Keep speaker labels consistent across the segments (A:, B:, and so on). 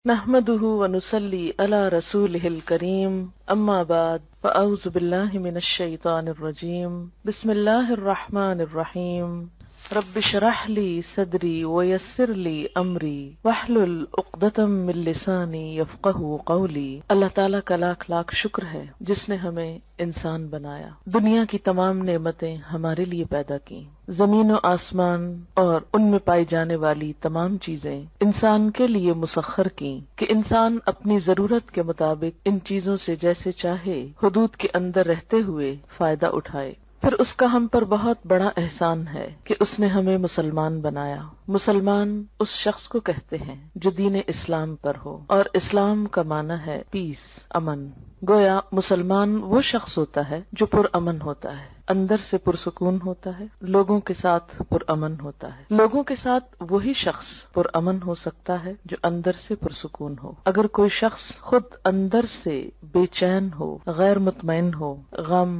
A: نحمده ونصلي على رسوله الكريم اما بعد فاعوذ بالله من الشيطان الرجيم بسم الله الرحمن الرحيم رب اشرح لي صدري ويسر لي امري واحلل عقدة من لساني يفقهوا قولي۔ اللہ تعالیٰ کا لاکھ لاکھ شکر ہے جس نے ہمیں انسان بنایا، دنیا کی تمام نعمتیں ہمارے لیے پیدا کی، زمین و آسمان اور ان میں پائی جانے والی تمام چیزیں انسان کے لیے مسخر کی کہ انسان اپنی ضرورت کے مطابق ان چیزوں سے جیسے چاہے حدود کے اندر رہتے ہوئے فائدہ اٹھائے۔ پھر اس کا ہم پر بہت بڑا احسان ہے کہ اس نے ہمیں مسلمان بنایا۔ مسلمان اس شخص کو کہتے ہیں جو دین اسلام پر ہو، اور اسلام کا معنی ہے پیس، امن۔ گویا مسلمان وہ شخص ہوتا ہے جو پرامن ہوتا ہے، اندر سے پرسکون ہوتا ہے، لوگوں کے ساتھ پرامن ہوتا ہے۔ لوگوں کے ساتھ وہی شخص پرامن ہو سکتا ہے جو اندر سے پرسکون ہو۔ اگر کوئی شخص خود اندر سے بے چین ہو، غیر مطمئن ہو، غم،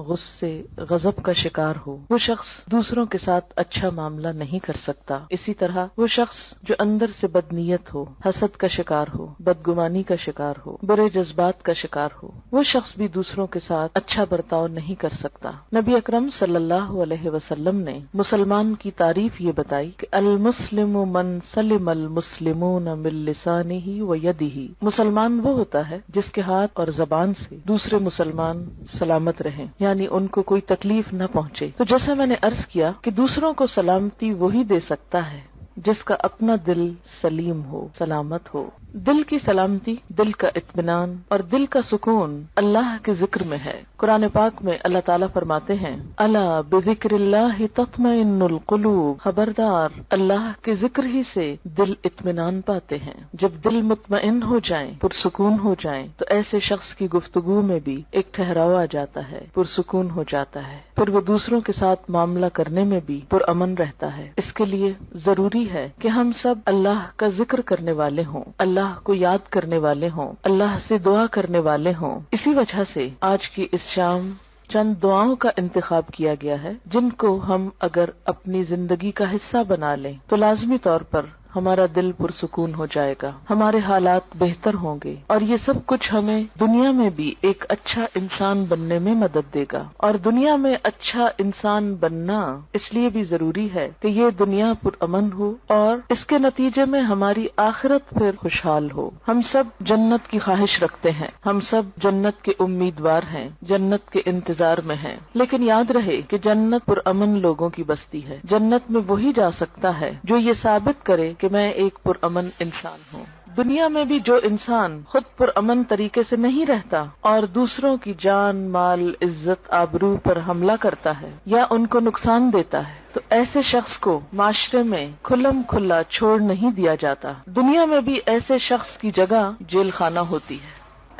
A: غصے، غضب کا شکار ہو، وہ شخص دوسروں کے ساتھ اچھا معاملہ نہیں کر سکتا۔ اسی طرح وہ شخص جو اندر سے بدنیت ہو، حسد کا شکار ہو، بدگمانی کا شکار ہو، برے جذبات کا شکار ہو، وہ شخص بھی دوسروں کے ساتھ اچھا برتاؤ نہیں کر سکتا۔ نبی اکرم صلی اللہ علیہ وسلم نے مسلمان کی تعریف یہ بتائی کہ المسلم من سلم المسلمون من لسانہ و یدہ، مسلمان وہ ہوتا ہے جس کے ہاتھ اور زبان سے دوسرے مسلمان سلامت رہیں، یعنی ان کو کوئی تکلیف نہ پہنچے۔ تو جیسا میں نے عرض کیا کہ دوسروں کو سلامتی وہی دے سکتا ہے جس کا اپنا دل سلیم ہو، سلامت ہو۔ دل کی سلامتی، دل کا اطمینان اور دل کا سکون اللہ کے ذکر میں ہے۔ قرآن پاک میں اللہ تعالیٰ فرماتے ہیں الا بذکر اللہ تطمئن القلوب، خبردار اللہ کے ذکر ہی سے دل اطمینان پاتے ہیں۔ جب دل مطمئن ہو جائیں، پرسکون ہو جائیں، تو ایسے شخص کی گفتگو میں بھی ایک ٹھہراؤ آ جاتا ہے، پرسکون ہو جاتا ہے، پھر وہ دوسروں کے ساتھ معاملہ کرنے میں بھی پرامن رہتا ہے۔ اس کے لیے ضروری ہے کہ ہم سب اللہ کا ذکر کرنے والے ہوں، اللہ کو یاد کرنے والے ہوں، اللہ سے دعا کرنے والے ہوں۔ اسی وجہ سے آج کی اس شام چند دعاؤں کا انتخاب کیا گیا ہے جن کو ہم اگر اپنی زندگی کا حصہ بنا لیں تو لازمی طور پر ہمارا دل پرسکون ہو جائے گا، ہمارے حالات بہتر ہوں گے، اور یہ سب کچھ ہمیں دنیا میں بھی ایک اچھا انسان بننے میں مدد دے گا۔ اور دنیا میں اچھا انسان بننا اس لیے بھی ضروری ہے کہ یہ دنیا پرامن ہو اور اس کے نتیجے میں ہماری آخرت پھر خوشحال ہو۔ ہم سب جنت کی خواہش رکھتے ہیں، ہم سب جنت کے امیدوار ہیں، جنت کے انتظار میں ہیں، لیکن یاد رہے کہ جنت پرامن لوگوں کی بستی ہے۔ جنت میں وہی جا سکتا ہے جو یہ ثابت کرے کہ میں ایک پرامن انسان ہوں۔ دنیا میں بھی جو انسان خود پرامن طریقے سے نہیں رہتا اور دوسروں کی جان، مال، عزت، آبرو پر حملہ کرتا ہے یا ان کو نقصان دیتا ہے تو ایسے شخص کو معاشرے میں کھلم کھلا چھوڑ نہیں دیا جاتا۔ دنیا میں بھی ایسے شخص کی جگہ جیل خانہ ہوتی ہے۔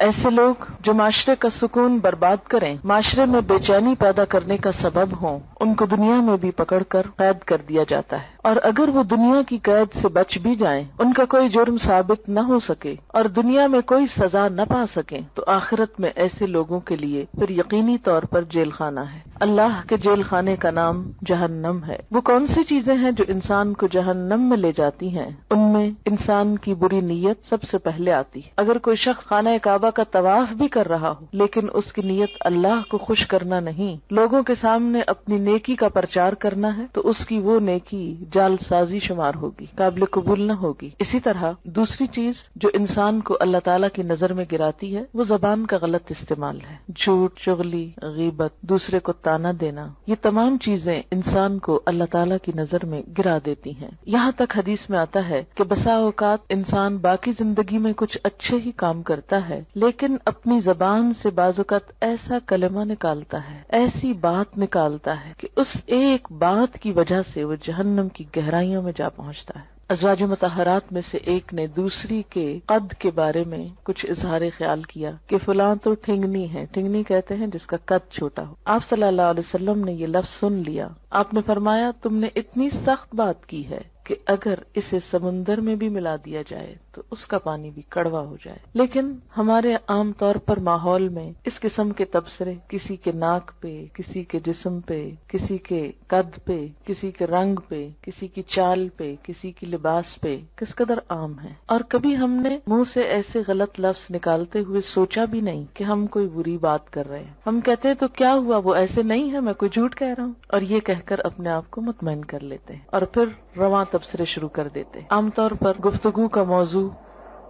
A: ایسے لوگ جو معاشرے کا سکون برباد کریں، معاشرے میں بے چینی پیدا کرنے کا سبب ہوں، ان کو دنیا میں بھی پکڑ کر قید کر دیا جاتا ہے، اور اگر وہ دنیا کی قید سے بچ بھی جائیں، ان کا کوئی جرم ثابت نہ ہو سکے اور دنیا میں کوئی سزا نہ پا سکیں، تو آخرت میں ایسے لوگوں کے لیے پھر یقینی طور پر جیل خانہ ہے۔ اللہ کے جیل خانے کا نام جہنم ہے۔ وہ کون سی چیزیں ہیں جو انسان کو جہنم میں لے جاتی ہیں؟ ان میں انسان کی بری نیت سب سے پہلے آتی ہے۔ اگر کوئی شخص خانہ کعبہ کا طواف بھی کر رہا ہو لیکن اس کی نیت اللہ کو خوش کرنا نہیں، لوگوں کے سامنے اپنی نیکی کا پرچار کرنا ہے، تو اس کی وہ نیکی جعل سازی شمار ہوگی، قابل قبول نہ ہوگی۔ اسی طرح دوسری چیز جو انسان کو اللہ تعالیٰ کی نظر میں گراتی ہے وہ زبان کا غلط استعمال ہے۔ جھوٹ، چغلی، غیبت، دوسرے کو تانا دینا، یہ تمام چیزیں انسان کو اللہ تعالیٰ کی نظر میں گرا دیتی ہیں۔ یہاں تک حدیث میں آتا ہے کہ بسا اوقات انسان باقی زندگی میں کچھ اچھے ہی کام کرتا ہے لیکن اپنی زبان سے بعض اوقات ایسا کلمہ نکالتا ہے، ایسی بات نکالتا ہے کہ اس ایک بات کی وجہ سے وہ جہنم کی گہرائیوں میں جا پہنچتا ہے۔ ازواج مطہرات میں سے ایک نے دوسری کے قد کے بارے میں کچھ اظہار خیال کیا کہ فلاں تو ٹھنگنی ہے، ٹھنگنی کہتے ہیں جس کا قد چھوٹا ہو۔ آپ صلی اللہ علیہ وسلم نے یہ لفظ سن لیا، آپ نے فرمایا تم نے اتنی سخت بات کی ہے کہ اگر اسے سمندر میں بھی ملا دیا جائے تو اس کا پانی بھی کڑوا ہو جائے. لیکن ہمارے عام طور پر ماحول میں اس قسم کے تبصرے کسی کے ناک پہ، کسی کے جسم پہ، کسی کے قد پہ، کسی کے رنگ پہ، کسی کی چال پہ، کسی کی لباس پہ کس قدر عام ہے. اور کبھی ہم نے منہ سے ایسے غلط لفظ نکالتے ہوئے سوچا بھی نہیں کہ ہم کوئی بری بات کر رہے ہیں. ہم کہتے ہیں تو کیا ہوا، وہ ایسے نہیں ہے، میں کوئی جھوٹ کہہ رہا ہوں، اور یہ کہہ کر اپنے آپ کو مطمئن کر لیتے ہیں اور پھر رواں تبصرے شروع کر دیتے ہیں. عام طور پر گفتگو کا موضوع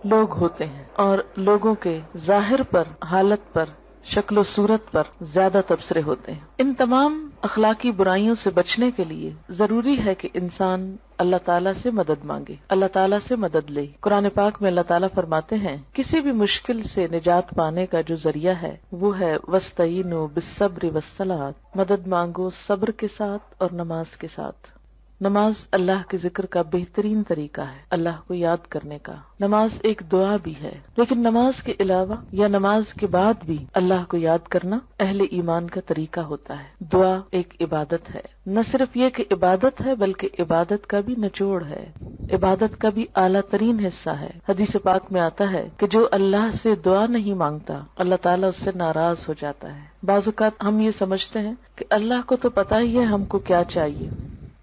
A: لوگ ہوتے ہیں اور لوگوں کے ظاہر پر، حالت پر، شکل و صورت پر زیادہ تبصرے ہوتے ہیں. ان تمام اخلاقی برائیوں سے بچنے کے لیے ضروری ہے کہ انسان اللہ تعالیٰ سے مدد مانگے، اللہ تعالیٰ سے مدد لے. قرآن پاک میں اللہ تعالیٰ فرماتے ہیں کسی بھی مشکل سے نجات پانے کا جو ذریعہ ہے وہ ہے وَاسْتَعِینُوا بِالصَّبْرِ وَالصَّلَاةِ، مدد مانگو صبر کے ساتھ اور نماز کے ساتھ. نماز اللہ کے ذکر کا بہترین طریقہ ہے، اللہ کو یاد کرنے کا. نماز ایک دعا بھی ہے، لیکن نماز کے علاوہ یا نماز کے بعد بھی اللہ کو یاد کرنا اہل ایمان کا طریقہ ہوتا ہے. دعا ایک عبادت ہے، نہ صرف یہ کہ عبادت ہے بلکہ عبادت کا بھی نچوڑ ہے، عبادت کا بھی اعلیٰ ترین حصہ ہے. حدیث پاک میں آتا ہے کہ جو اللہ سے دعا نہیں مانگتا اللہ تعالیٰ اس سے ناراض ہو جاتا ہے. بعض اوقات ہم یہ سمجھتے ہیں کہ اللہ کو تو پتہ ہی ہے ہم کو کیا چاہیے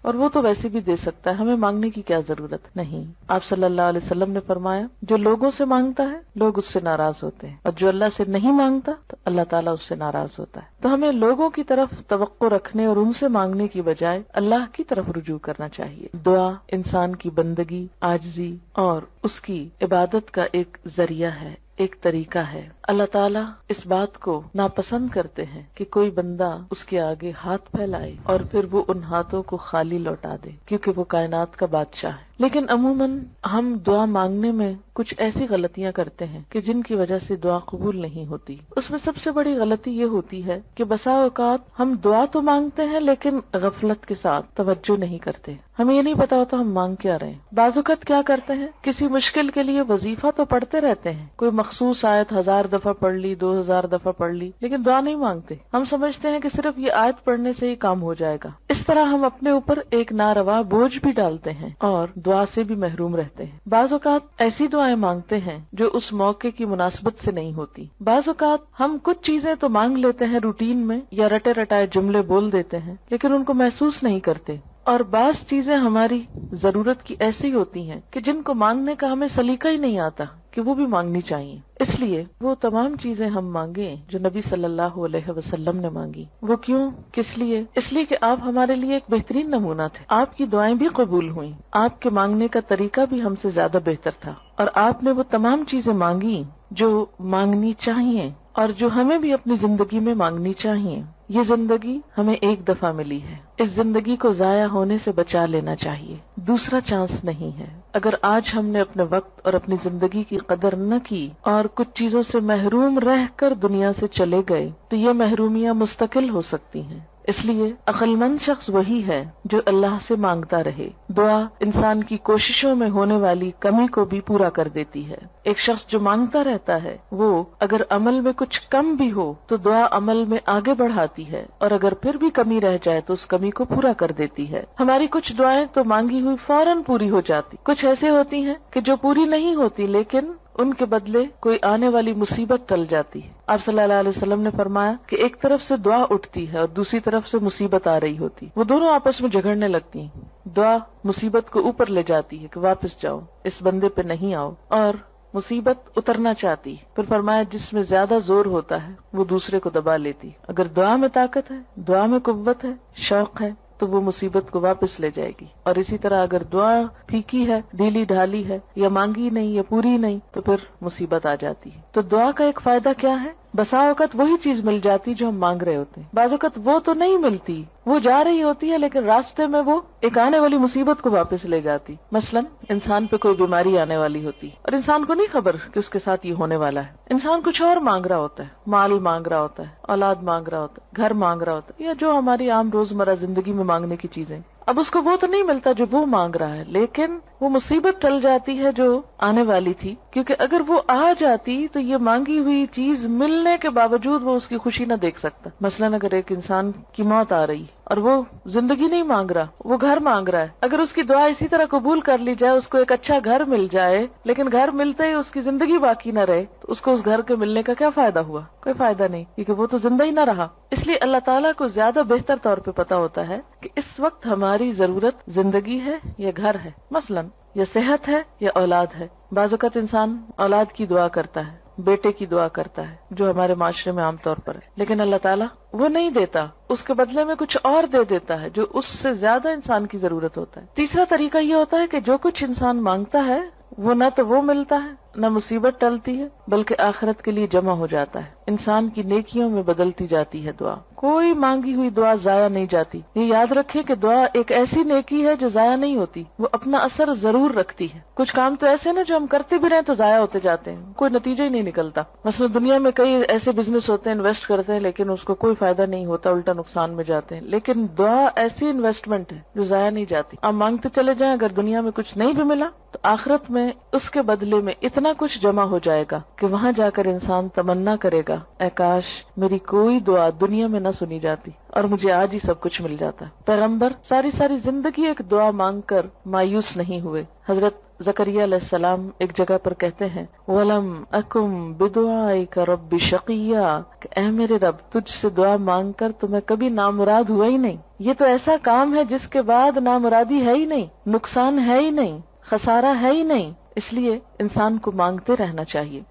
A: اور وہ تو ویسے بھی دے سکتا ہے، ہمیں مانگنے کی کیا ضرورت. نہیں، آپ صلی اللہ علیہ وسلم نے فرمایا جو لوگوں سے مانگتا ہے لوگ اس سے ناراض ہوتے ہیں، اور جو اللہ سے نہیں مانگتا تو اللہ تعالیٰ اس سے ناراض ہوتا ہے. تو ہمیں لوگوں کی طرف توقع رکھنے اور ان سے مانگنے کی بجائے اللہ کی طرف رجوع کرنا چاہیے. دعا انسان کی بندگی، عاجزی اور اس کی عبادت کا ایک ذریعہ ہے، ایک طریقہ ہے. اللہ تعالیٰ اس بات کو ناپسند کرتے ہیں کہ کوئی بندہ اس کے آگے ہاتھ پھیلائے اور پھر وہ ان ہاتھوں کو خالی لوٹا دے، کیونکہ وہ کائنات کا بادشاہ ہے. لیکن عموماً ہم دعا مانگنے میں کچھ ایسی غلطیاں کرتے ہیں کہ جن کی وجہ سے دعا قبول نہیں ہوتی. اس میں سب سے بڑی غلطی یہ ہوتی ہے کہ بسا اوقات ہم دعا تو مانگتے ہیں لیکن غفلت کے ساتھ توجہ نہیں کرتے، ہمیں یہ نہیں پتا ہوتا ہم مانگ کیا رہے ہیں. بعض اوقات کیا کرتے ہیں، کسی مشکل کے لیے وظیفہ تو پڑھتے رہتے ہیں، کوئی مخصوص آیت 1000 دفعہ پڑھ لی، 2000 دفعہ پڑھ لی، لیکن دعا نہیں مانگتے. ہم سمجھتے ہیں کہ صرف یہ آیت پڑھنے سے ہی کام ہو جائے گا. اس طرح ہم اپنے اوپر ایک ناروا بوجھ بھی ڈالتے ہیں اور دعا سے بھی محروم رہتے ہیں. بعض اوقات ایسی دعائیں مانگتے ہیں جو اس موقع کی مناسبت سے نہیں ہوتی. بعض اوقات ہم کچھ چیزیں تو مانگ لیتے ہیں روٹین میں یا رٹے رٹائے جملے بول دیتے ہیں لیکن ان کو محسوس نہیں کرتے. اور بعض چیزیں ہماری ضرورت کی ایسی ہوتی ہیں کہ جن کو مانگنے کا ہمیں سلیقہ ہی نہیں آتا کہ وہ بھی مانگنی چاہیے. اس لیے وہ تمام چیزیں ہم مانگیں جو نبی صلی اللہ علیہ وسلم نے مانگی. وہ کیوں، کس لیے؟ اس لیے کہ آپ ہمارے لیے ایک بہترین نمونہ تھے. آپ کی دعائیں بھی قبول ہوئیں، آپ کے مانگنے کا طریقہ بھی ہم سے زیادہ بہتر تھا، اور آپ نے وہ تمام چیزیں مانگی جو مانگنی چاہیے اور جو ہمیں بھی اپنی زندگی میں مانگنی چاہیے. یہ زندگی ہمیں ایک دفعہ ملی ہے، اس زندگی کو ضائع ہونے سے بچا لینا چاہیے. دوسرا چانس نہیں ہے. اگر آج ہم نے اپنے وقت اور اپنی زندگی کی قدر نہ کی اور کچھ چیزوں سے محروم رہ کر دنیا سے چلے گئے تو یہ محرومیاں مستقل ہو سکتی ہیں. اس لیے عقل مند شخص وہی ہے جو اللہ سے مانگتا رہے. دعا انسان کی کوششوں میں ہونے والی کمی کو بھی پورا کر دیتی ہے. ایک شخص جو مانگتا رہتا ہے وہ اگر عمل میں کچھ کم بھی ہو تو دعا عمل میں آگے بڑھاتی ہے، اور اگر پھر بھی کمی رہ جائے تو اس کمی کو پورا کر دیتی ہے. ہماری کچھ دعائیں تو مانگی ہوئی فوراً پوری ہو جاتی، کچھ ایسے ہوتی ہیں کہ جو پوری نہیں ہوتی لیکن ان کے بدلے کوئی آنے والی مصیبت ٹل جاتی ہے. آپ صلی اللہ علیہ وسلم نے فرمایا کہ ایک طرف سے دعا اٹھتی ہے اور دوسری طرف سے مصیبت آ رہی ہوتی، وہ دونوں آپس میں جھگڑنے لگتی ہیں. دعا مصیبت کو اوپر لے جاتی ہے کہ واپس جاؤ، اس بندے پہ نہیں آؤ، اور مصیبت اترنا چاہتی. پھر فرمایا جس میں زیادہ زور ہوتا ہے وہ دوسرے کو دبا لیتی. اگر دعا میں طاقت ہے، دعا میں قوت ہے، شوق ہے تو وہ مصیبت کو واپس لے جائے گی. اور اسی طرح اگر دعا پھیکی ہے، ڈھیلی ڈھالی ہے، یا مانگی نہیں یا پوری نہیں تو پھر مصیبت آ جاتی ہے. تو دعا کا ایک فائدہ کیا ہے؟ بسا اوقات وہی چیز مل جاتی جو ہم مانگ رہے ہوتے ہیں. بعض اوقات وہ تو نہیں ملتی، وہ جا رہی ہوتی ہے لیکن راستے میں وہ ایک آنے والی مصیبت کو واپس لے جاتی. مثلا انسان پہ کوئی بیماری آنے والی ہوتی اور انسان کو نہیں خبر کہ اس کے ساتھ یہ ہونے والا ہے. انسان کچھ اور مانگ رہا ہوتا ہے، مال مانگ رہا ہوتا ہے، اولاد مانگ رہا ہوتا ہے، گھر مانگ رہا ہوتا ہے، یا جو ہماری عام روزمرہ زندگی میں مانگنے کی چیزیں. اب اس کو وہ تو نہیں ملتا جو وہ مانگ رہا ہے، لیکن وہ مصیبت ٹل جاتی ہے جو آنے والی تھی، کیونکہ اگر وہ آ جاتی تو یہ مانگی ہوئی چیز ملنے کے باوجود وہ اس کی خوشی نہ دیکھ سکتا. مثلاً اگر ایک انسان کی موت آ رہی اور وہ زندگی نہیں مانگ رہا، وہ گھر مانگ رہا ہے. اگر اس کی دعا اسی طرح قبول کر لی جائے، اس کو ایک اچھا گھر مل جائے، لیکن گھر ملتے ہی اس کی زندگی باقی نہ رہے، تو اس کو اس گھر کے ملنے کا کیا فائدہ ہوا؟ کوئی فائدہ نہیں، کیونکہ وہ تو زندہ ہی نہ رہا. اس لیے اللہ تعالیٰ کو زیادہ بہتر طور پہ پتا ہوتا ہے کہ اس وقت ہماری ضرورت زندگی ہے یا گھر ہے، مثلاً یا صحت ہے یا اولاد ہے. بعض اوقات انسان اولاد کی دعا کرتا ہے، بیٹے کی دعا کرتا ہے، جو ہمارے معاشرے میں عام طور پر ہے، لیکن اللہ تعالیٰ وہ نہیں دیتا، اس کے بدلے میں کچھ اور دے دیتا ہے جو اس سے زیادہ انسان کی ضرورت ہوتا ہے. تیسرا طریقہ یہ ہوتا ہے کہ جو کچھ انسان مانگتا ہے وہ نہ تو وہ ملتا ہے، نہ مصیبت ٹلتی ہے، بلکہ آخرت کے لیے جمع ہو جاتا ہے، انسان کی نیکیوں میں بدلتی جاتی ہے دعا. کوئی مانگی ہوئی دعا ضائع نہیں جاتی. یہ یاد رکھیں کہ دعا ایک ایسی نیکی ہے جو ضائع نہیں ہوتی، وہ اپنا اثر ضرور رکھتی ہے. کچھ کام تو ایسے نا جو ہم کرتے بھی رہے تو ضائع ہوتے جاتے ہیں، کوئی نتیجہ ہی نہیں نکلتا. مثلا دنیا میں کئی ایسے بزنس ہوتے ہیں، انویسٹ کرتے ہیں لیکن اس کو کوئی فائدہ نہیں ہوتا، الٹا نقصان میں جاتے ہیں. لیکن دعا ایسی انویسٹمنٹ ہے جو ضائع نہیں جاتی. آپ مانگتے چلے جائیں، اگر دنیا میں کچھ نہیں بھی ملا تو آخرت میں اس کے بدلے میں اتنا کچھ جمع ہو جائے گا کہ وہاں جا کر انسان تمنا کرے گا، اے کاش میری کوئی دعا دنیا میں نہ سنی جاتی اور مجھے آج ہی سب کچھ مل جاتا. پیغمبر ساری زندگی ایک دعا مانگ کر مایوس نہیں ہوئے. حضرت زکریا علیہ السلام ایک جگہ پر کہتے ہیں وَلَمْ أَكُمْ بِدُعَائِكَ رَبِّ شَقِيًّا، کہ اے میرے رب تجھ سے دعا مانگ کر تو میں کبھی نامراد ہوا ہی نہیں. یہ تو ایسا کام ہے جس کے بعد نامرادی ہے ہی نہیں، نقصان ہے ہی نہیں، خسارہ ہے ہی نہیں. اس لیے انسان کو مانگتے رہنا چاہیے.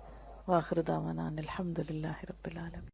A: وآخر دعوانا الحمد للہ رب العالمین.